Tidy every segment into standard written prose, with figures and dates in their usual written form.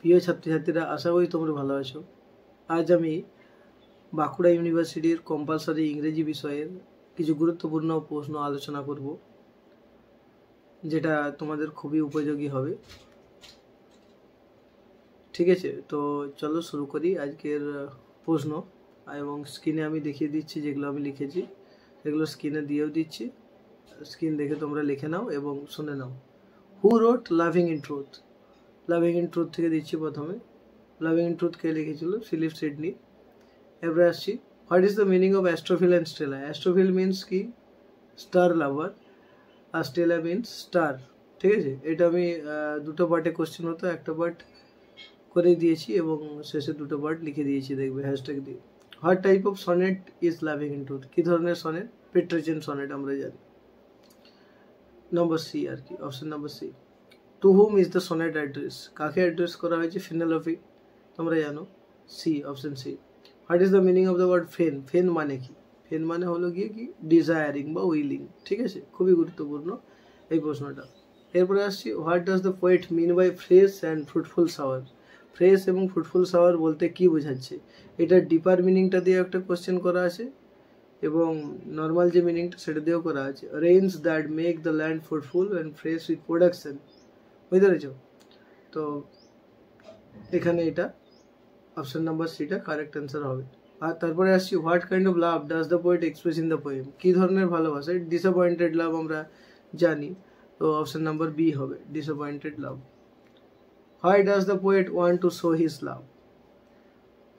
প্রিয় ছাত্রছাত্রীরা, আশা করি তোমরা ভালো আছো। আজ আমি বাঁকুড়া ইউনিভার্সিটির কম্পালসারি ইংরেজি বিষয়ের কিছু গুরুত্বপূর্ণ প্রশ্ন আলোচনা করব, যেটা তোমাদের খুবই উপযোগী হবে। ঠিক আছে, তো চলো শুরু করি আজকের প্রশ্ন। এবং স্ক্রিনে আমি দেখিয়ে দিচ্ছি যেগুলো আমি লিখেছি, সেগুলো স্ক্রিনে দিয়েও দিচ্ছি। স্ক্রিন দেখে তোমরা লিখে নাও এবং শুনে নাও। Who wrote loving in truth? Loving in truth থেকে দিচ্ছি প্রথমে। লাভিং ইন ট্রুথ কে লিখেছিল? Philip Sidney. এরপরে আসছি, what is the meaning of Astrophel and Stella? Astrophel means কি? স্টার লাভার, আর স্টেলা মিনস স্টার। ঠিক আছে, এটা আমি দুটো পার্টে কোশ্চেন হতো, একটা পার্ট করে দিয়েছি এবং শেষে দুটো পার্ট লিখে দিয়েছি, দেখবে হ্যাশট্যাগ দিয়ে। What type of sonnet is loving in truth? কী ধরনের সনেট? পেট্রোজেন সনেট আমরা জানি। নম্বর সি আর কি, option number C. To whom is the sonnet address? কাকে অ্যাড্রেস করা হয়েছে? ফিনেলফি, তোমরা জানো। C, option C. What is the meaning of the word fen? Fen মানে কি? ফেন মানে হলো গিয়ে কি? ডিজায়ারিং বা উইলিং। ঠিক আছে, খুবই গুরুত্বপূর্ণ এই প্রশ্নটা। এরপরে আসছি, what does the poet mean by fresh and fruitful shower? Fresh এবং ফ্রুটফুল সাওয়ার বলতে কি বোঝাচ্ছে? এটার ডিপার মিনিংটা দিয়ে একটা কোশ্চেন করা আছে এবং নর্মাল যে মিনিংটা সেটা দিয়েও করা আছে। Rains that make the land fruitful and fresh with production, বুঝতে পেরেছ? তো এখানে এটা অপশন নাম্বার সিটা কারেক্ট অ্যান্সার হবে। আর তারপরে আসছি, what kind of love does the poet express in the poem? কী ধরনের ভালোবাসা? ডিসঅ্যাপয়েন্টেড লাভ আমরা জানি, তো অপশন নাম্বার বি হবে, disappointed love. Why does the poet want to show his love?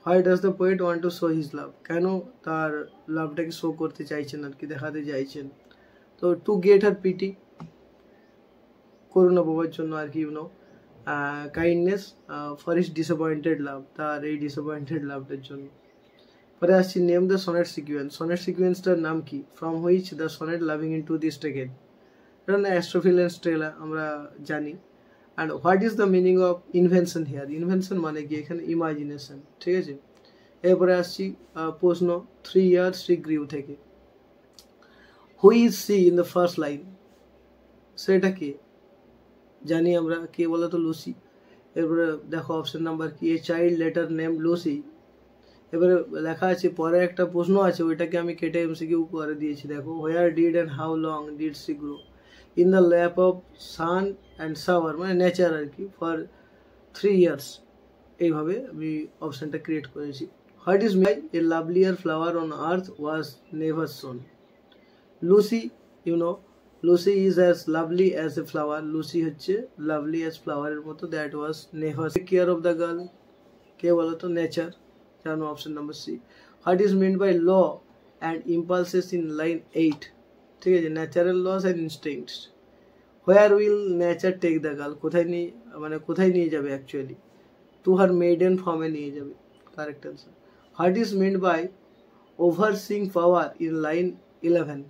Why does the poet want to show his লাভ? কেন তার লাভটাকে show করতে চাইছেন আর কি, দেখাতে চাইছেন? তো টু গেট হার পিটি, করুণা পাওয়ার জন্য আর কি, you know. Kindness for his disappointed love, তার এই ডিসঅ্যাপয়েন্টেড লাভটার জন্য। পরে আসছি, name the sonnet sequence? Sonnet সিকুয়েন্সটার নাম কি? From which the sonnet loving in to this taken? এটা না অ্যাস্ট্রোফিল অ্যান্ড স্টেলা আমরা জানি। And what is the meaning of invention here? Invention মানে কি এখানে? ইমাজিনেশন। ঠিক আছে, এরপরে আসছি প্রশ্ন 3 ইয়ার্স শি গ্রিউ থেকে। Who is she in the first line? সেটা কে? জানি আমরা, কে বলো তো? লুসি। এরপরে দেখো অপশন নাম্বার কি, a child letter name Lucy. এবারে লেখা আছে, পরে একটা প্রশ্ন আছে, ওইটাকে আমি কেটে এমসিকিউ করে দিয়েছি। দেখো, where did and how long did she grow? In the lap of sun and shower, মানে নেচার আর কি, ফর 3 ইয়ার্স। এইভাবে আমি অপশনটা ক্রিয়েট করেছি। What is my a lovelier flower on earth was never sown? Lucy, you know, Lucy is as lovely as a flower. Lucy হচ্ছে lovely as ফ্লাওয়ারের মতো, that was never. Care of the girl, কে বলো তো? Nature, জানো, option number C. What is meant by law and impulses in line 8? ঠিক আছে, natural laws and instincts. Where will nature take the girl? কোথায় নিয়ে, মানে কোথায় নিয়ে যাবে অ্যাকচুয়ালি? টু হার মেডেন ফর্মে নিয়ে যাবে, correct answer. What is meant by overseeing power in line 11?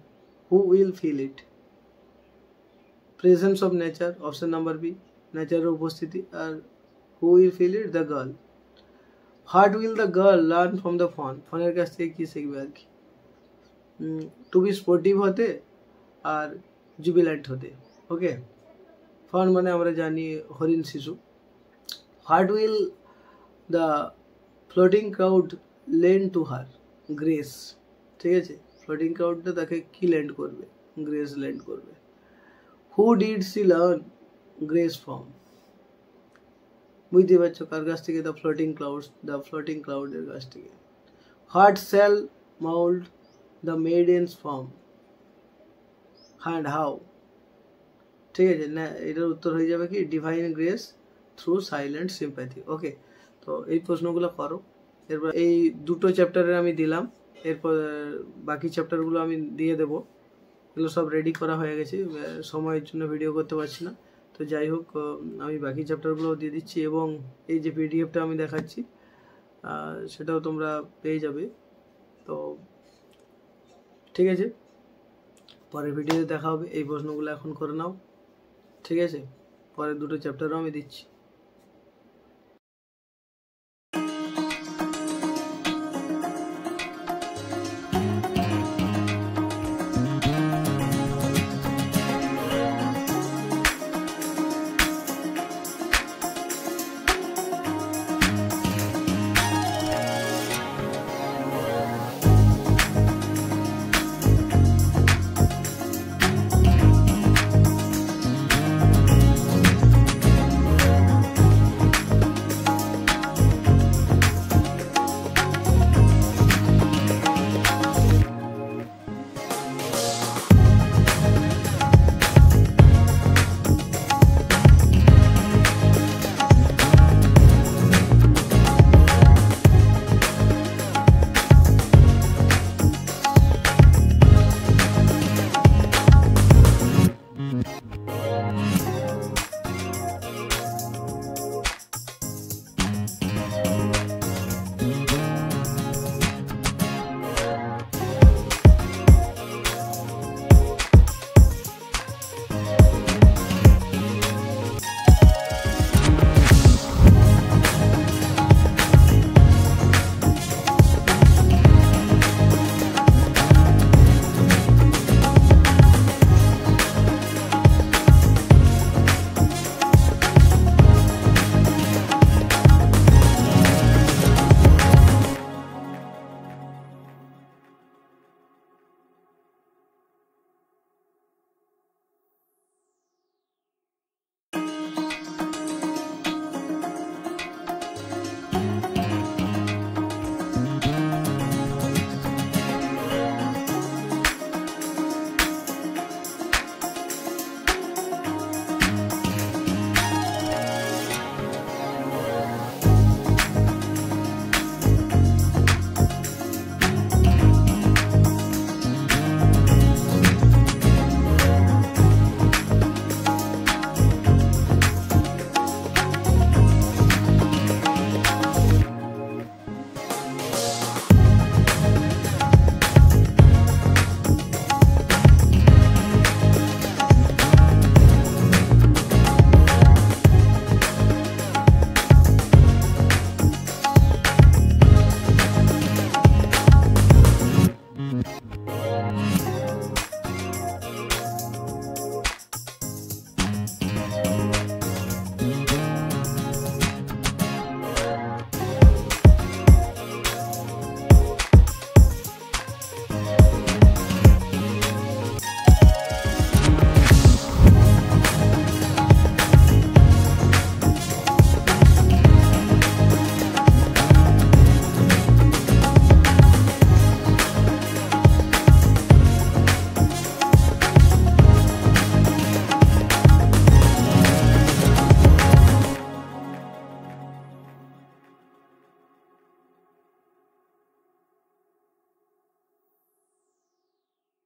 Who will feel it? Presence of nature, option number B, নেচারের উপস্থিতি। আর who will feel it? The girl. What will the girl learn from the fawn? ফনের কাছ থেকে কী শিখবে আর কি? Two B sportive হতে আর jubilant হতে। ওকে, ফন মানে আমরা জানি হরিণ শিশু। What will the floating crowd lend to her? Grace. ঠিক আছে, ফ্লোটিং ক্রাউডটা তাকে কি ল্যান্ড করবে? গ্রেস ল্যান্ড করবে। Who did she learn grace from? বুঝতে পারছো কার কাছ থেকে? The floating clouds, the floating ক্লাউডের কাছ থেকে। What shall mould the maiden's form and how? ঠিক আছে না, এটার উত্তর হয়ে যাবে কি? Divine grace through silent sympathy. Okay, তো এই প্রশ্নগুলো করো। এরপর এই দুটো চ্যাপ্টারের আমি দিলাম, এরপর বাকি চ্যাপ্টারগুলো আমি দিয়ে দেবো। এগুলো সব রেডি করা হয়ে গেছে, সময়ের জন্য ভিডিও করতে পারছি না। তো যাই হোক, আমি বাকি চ্যাপ্টারগুলো দিয়ে দিচ্ছি এবং এই যে পিডিএফটা আমি দেখাচ্ছি সেটাও তোমরা পেয়ে যাবে। তো ঠিক আছে, পরের ভিডিওতে দেখা হবে। এই প্রশ্নগুলো এখন করে নাও, ঠিক আছে? পরের দুটো চ্যাপ্টারও আমি দিচ্ছি।